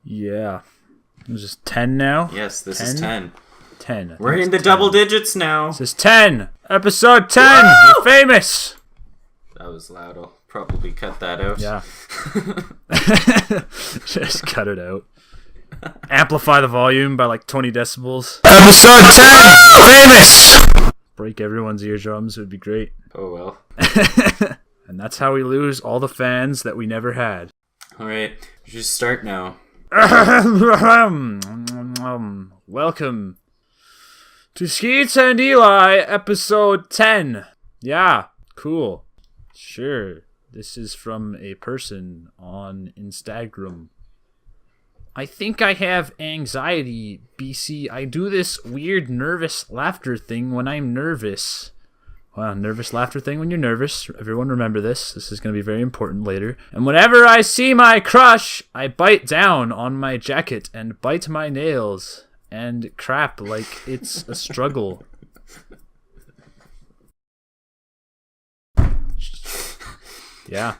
Yeah. Is this 10 now? Yes, this is 10. 10. We're in the double digits now. This is 10. Episode 10. Woo! You're famous. That was loud. I'll probably cut that out. Yeah. Just cut it out. Amplify the volume by like 20 decibels. Episode 10. Famous. Break everyone's eardrums would be great. Oh well. And that's how we lose all the fans that we never had. Alright, we should start now. Welcome to Skeet Eli, episode 10. Yeah, cool. Sure. This is from a person on Instagram. I think I have anxiety, BC. I do this weird nervous laughter thing when I'm nervous. Wow, nervous laughter thing when you're nervous. Everyone remember this. This is going to be very important later. And whenever I see my crush, I bite down on my jacket and bite my nails and crap like it's a struggle. Yeah.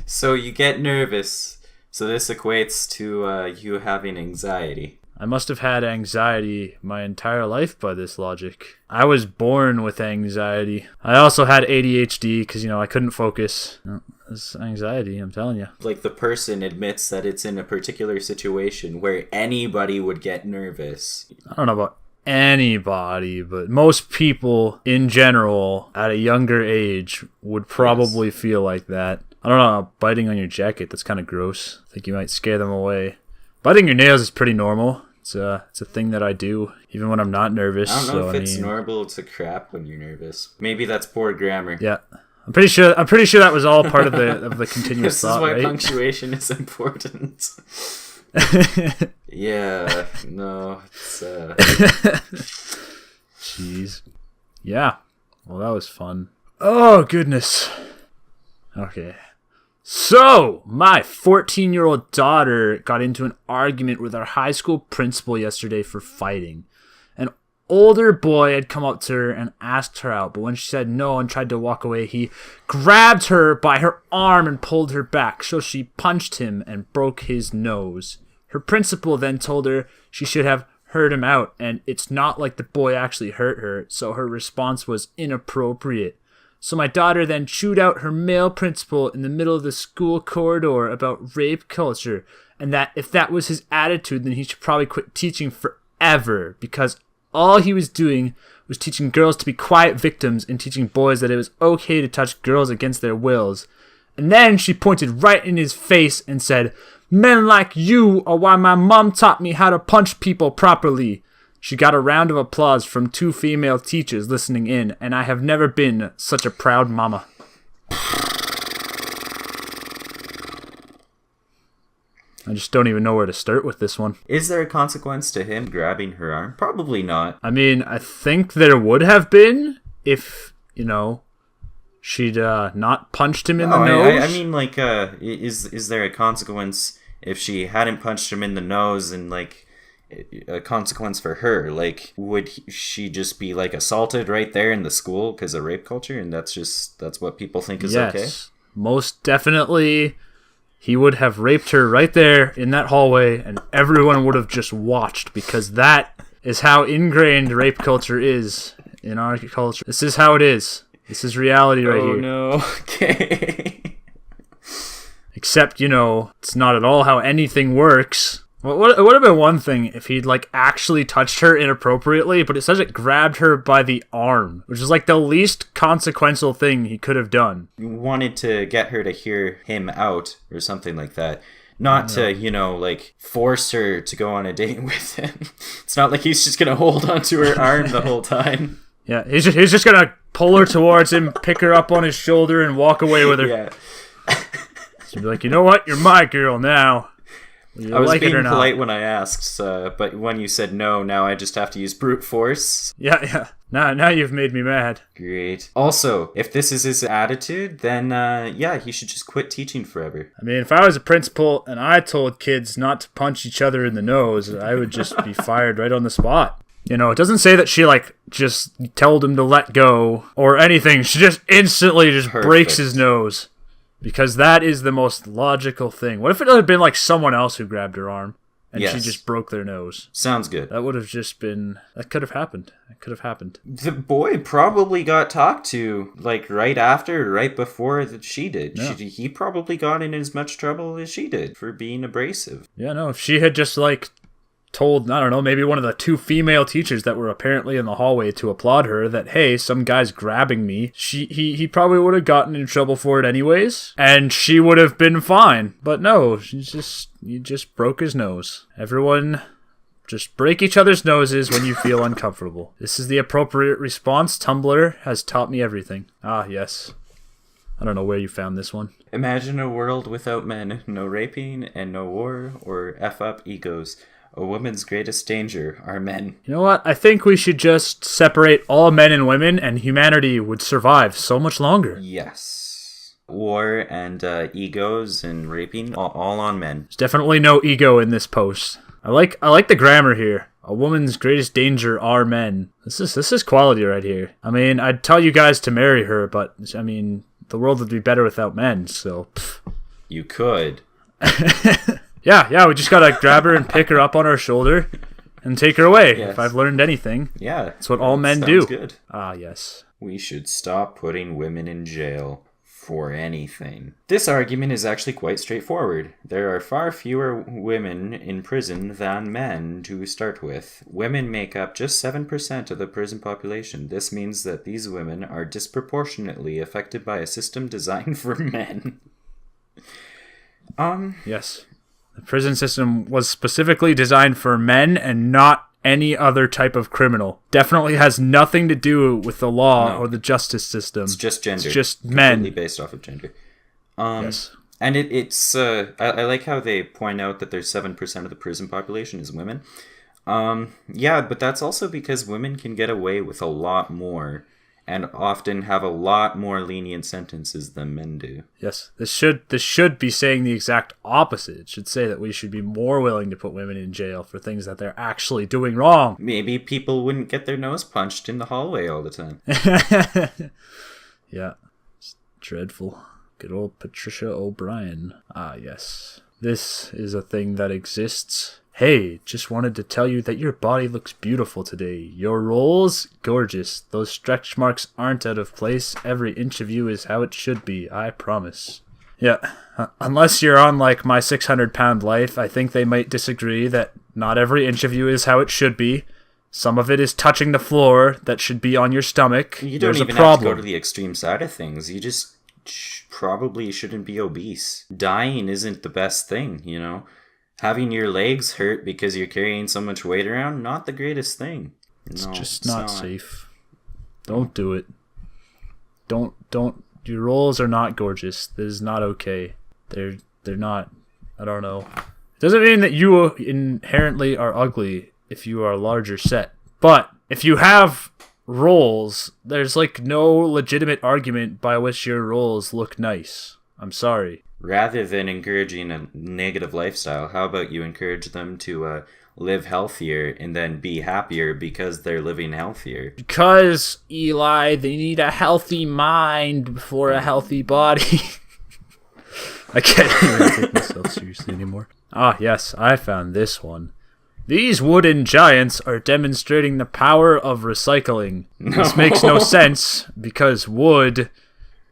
So you get nervous. So this equates to you having anxiety. I must have had anxiety my entire life by this logic. I was born with anxiety. I also had ADHD because, I couldn't focus. It's anxiety, I'm telling you. Like the person admits that it's in a particular situation where anybody would get nervous. I don't know about anybody, but most people in general at a younger age would probably feel like that. I don't know, biting on your jacket, that's kind of gross. I think you might scare them away. Biting your nails is pretty normal. It's a thing that I do, even when I'm not nervous. I don't know if it's normal to crap when you're nervous. Maybe that's poor grammar. Yeah, I'm pretty sure that was all part of the continuous thought. This is why right? punctuation is important. Yeah, no, it's Jeez. Yeah. Well, that was fun. Oh goodness. Okay. So, my 14-year-old daughter got into an argument with our high school principal yesterday for fighting. An older boy had come up to her and asked her out, but when she said no and tried to walk away, he grabbed her by her arm and pulled her back, so she punched him and broke his nose. Her principal then told her she should have heard him out, and it's not like the boy actually hurt her, so her response was inappropriate. So my daughter then chewed out her male principal in the middle of the school corridor about rape culture, and that if that was his attitude, then he should probably quit teaching forever, because all he was doing was teaching girls to be quiet victims and teaching boys that it was okay to touch girls against their wills. And then she pointed right in his face and said, "Men like you are why my mom taught me how to punch people properly." She got a round of applause from 2 female teachers listening in, and I have never been such a proud mama. I just don't even know where to start with this one. Is there a consequence to him grabbing her arm? Probably not. I mean, I think there would have been if, she'd not punched him in the nose. I mean, like, is there a consequence if she hadn't punched him in the nose and, like, a consequence for her? Like, would she just be like assaulted right there in the school because of rape culture, and that's what people think is okay? Yes, most definitely he would have raped her right there in that hallway, and everyone would have just watched, because that is how ingrained rape culture is in our culture. This is how it is. This is reality right here. Oh no. Okay. Except, it's not at all how anything works. Well, it would have been one thing if he'd, actually touched her inappropriately, but it says it grabbed her by the arm, which is, the least consequential thing he could have done. You wanted to get her to hear him out or something like that. Not to, force her to go on a date with him. It's not like he's just going to hold onto her arm the whole time. Yeah, he's just going to pull her towards him, pick her up on his shoulder, and walk away with her. Yeah. So be like, you know what? You're my girl now. I was being polite when I asked, but when you said no, now I just have to use brute force. Yeah. Now you've made me mad. Great. Also, if this is his attitude, then he should just quit teaching forever. I mean, if I was a principal and I told kids not to punch each other in the nose, I would just be fired right on the spot. It doesn't say that she, just told him to let go or anything. She just instantly breaks his nose. Because that is the most logical thing. What if it had been, someone else who grabbed her arm? and Yes. she just broke their nose. Sounds good. That would have just been... That could have happened. The boy probably got talked to, like, right after, right before that she did. Yeah. He probably got in as much trouble as she did for being abrasive. Yeah, no, if she had just, like, told, I don't know, maybe one of the 2 female teachers that were apparently in the hallway to applaud her that, hey, some guy's grabbing me, he probably would have gotten in trouble for it anyways, and she would have been fine. But no, he just broke his nose. Everyone... Just break each other's noses when you feel uncomfortable. This is the appropriate response. Tumblr has taught me everything. Ah, yes. I don't know where you found this one. Imagine a world without men. No raping and no war or F-up egos. A woman's greatest danger are men. You know what? I think we should just separate all men and women, and humanity would survive so much longer. Yes. War and egos and raping, all on men. There's definitely no ego in this post. I like the grammar here. A woman's greatest danger are men. This is quality right here. I mean, I'd tell you guys to marry her, but I mean, the world would be better without men. So, You could. yeah, we just gotta grab her and pick her up on our shoulder and take her away. Yes. If I've learned anything, Yeah. that's what all men sounds do. Good. Ah, yes. We should stop putting women in jail for anything. This argument is actually quite straightforward. There are far fewer women in prison than men to start with. Women make up just 7% of the prison population. This means that these women are disproportionately affected by a system designed for men. Yes. The prison system was specifically designed for men and not any other type of criminal. Definitely has nothing to do with the law or the justice system. It's just gender. It's just men. Completely based off of gender. Yes. And it's I like how they point out that there's 7% of the prison population is women. Yeah, but that's also because women can get away with a lot more and often have a lot more lenient sentences than men do. Yes. This should be saying the exact opposite. It should say that we should be more willing to put women in jail for things that they're actually doing wrong. Maybe people wouldn't get their nose punched in the hallway all the time. Yeah. It's dreadful. Good old Patricia O'Brien. Ah, yes. This is a thing that exists. Hey, just wanted to tell you that your body looks beautiful today. Your rolls? Gorgeous. Those stretch marks aren't out of place. Every inch of you is how it should be, I promise. Yeah, unless you're on like my 600-pound life, I think they might disagree that not every inch of you is how it should be. Some of it is touching the floor that should be on your stomach. You don't even have to go to the extreme side of things. You just probably shouldn't be obese. Dying isn't the best thing, you know? Having your legs hurt because you're carrying so much weight around, not the greatest thing. It's just not safe. Don't do it. Don't. Your rolls are not gorgeous. This is not okay. They're not. I don't know. It doesn't mean that you inherently are ugly if you are larger set. But if you have rolls, there's like no legitimate argument by which your rolls look nice. I'm sorry. Rather than encouraging a negative lifestyle, how about you encourage them to live healthier and then be happier because they're living healthier? Because, Eli, they need a healthy mind before a healthy body. I can't even take myself seriously anymore. Ah, yes, I found this one. These wooden giants are demonstrating the power of recycling. No. This makes no sense because wood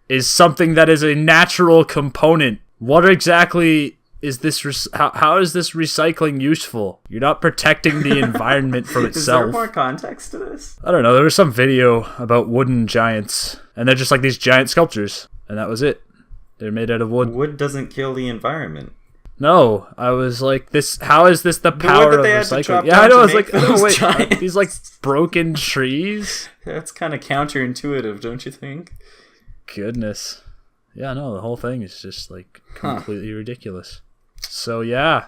is something that is a natural component. What exactly is this? How is this recycling useful? You're not protecting the environment from itself. Is there more context to this? I don't know. There was some video about wooden giants, and they're just like these giant sculptures, and that was it. They're made out of wood. Wood doesn't kill the environment. No, I was like, this. How is this the power of recycling? Yeah, I know. I was like, oh wait, these like broken trees. That's kind of counterintuitive, don't you think? Goodness. Yeah, no, the whole thing is just like completely ridiculous. So yeah,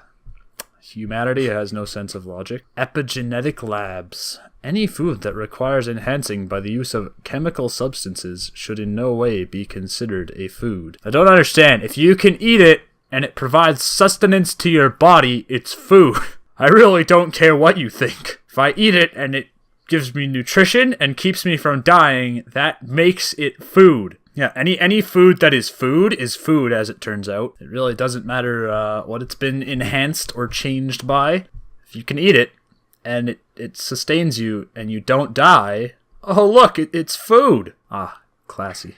humanity has no sense of logic. Epigenetic Labs. Any food that requires enhancing by the use of chemical substances should in no way be considered a food. I don't understand. If you can eat it and it provides sustenance to your body, it's food. I really don't care what you think. If I eat it and it gives me nutrition and keeps me from dying, that makes it food. Yeah, any food that is food, as it turns out. It really doesn't matter what it's been enhanced or changed by. If you can eat it, and it sustains you, and you don't die, oh look, it's food. Ah, classy.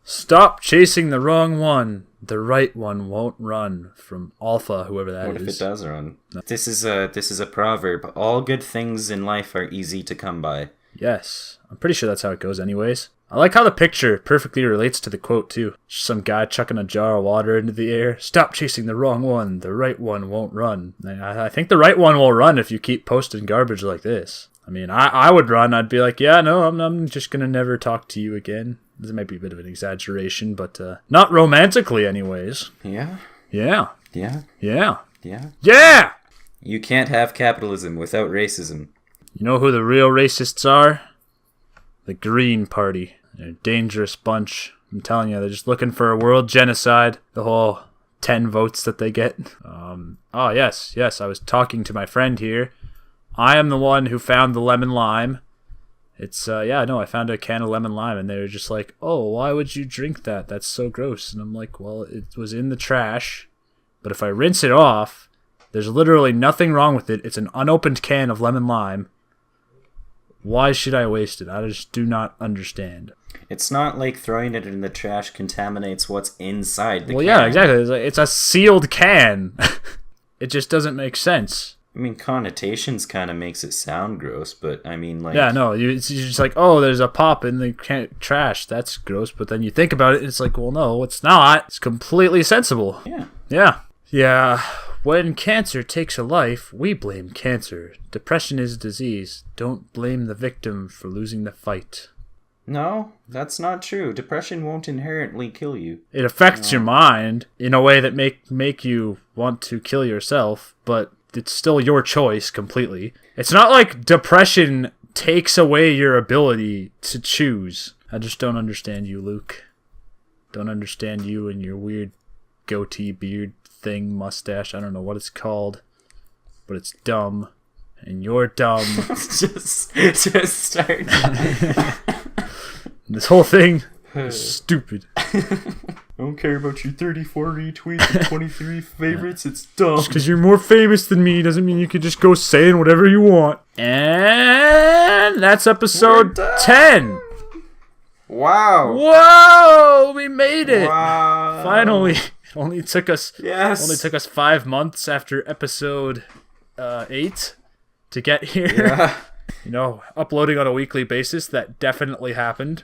Stop chasing the wrong one. The right one won't run. From Alpha, whoever that is. What if it does run? No. This is a proverb. All good things in life are easy to come by. Yes. I'm pretty sure that's how it goes anyways. I like how the picture perfectly relates to the quote too. Some guy chucking a jar of water into the air. Stop chasing the wrong one. The right one won't run. I think the right one will run if you keep posting garbage like this. I mean, I would run. I'd be like, yeah, no, I'm just going to never talk to you again. This might be a bit of an exaggeration, but not romantically anyways. Yeah? Yeah. Yeah? Yeah. Yeah? Yeah! You can't have capitalism without racism. You know who the real racists are? The Green Party. They're a dangerous bunch. I'm telling you, they're just looking for a world genocide. The whole 10 votes that they get. Oh, yes, I was talking to my friend here. I am the one who found the lemon lime. It's, I found a can of lemon lime, and they were just like, oh, why would you drink that? That's so gross. And I'm like, well, it was in the trash, but if I rinse it off, there's literally nothing wrong with it. It's an unopened can of lemon lime. Why should I waste it? I just do not understand. It's not like throwing it in the trash contaminates what's inside the can. Well, yeah, exactly. It's a sealed can. It just doesn't make sense. I mean, connotations kind of makes it sound gross, but I mean, like... Yeah, no, you're just like, oh, there's a pop in the trash. That's gross. But then you think about it, and it's like, well, no, it's not. It's completely sensible. Yeah. Yeah. When cancer takes a life, we blame cancer. Depression is a disease. Don't blame the victim for losing the fight. No, that's not true. Depression won't inherently kill you. It affects your mind in a way that make you want to kill yourself, but it's still your choice completely. It's not like depression takes away your ability to choose. I just don't understand you, Luke. Don't understand you and your weird goatee beard thing, mustache. I don't know what it's called, but it's dumb. And you're dumb. just start. This whole thing is stupid. I don't care about your 34 retweets and 23 favorites. It's dumb. Just because you're more famous than me doesn't mean you can just go saying whatever you want. And that's episode 10. Wow. Whoa, we made it. Wow. Finally. It only took us 5 months after episode 8 to get here. Yeah. You know, uploading on a weekly basis, that definitely happened.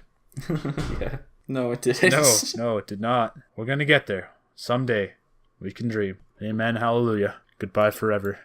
Yeah. No, it didn't. No, it did not. We're going to get there. Someday. We can dream. Amen. Hallelujah. Goodbye forever.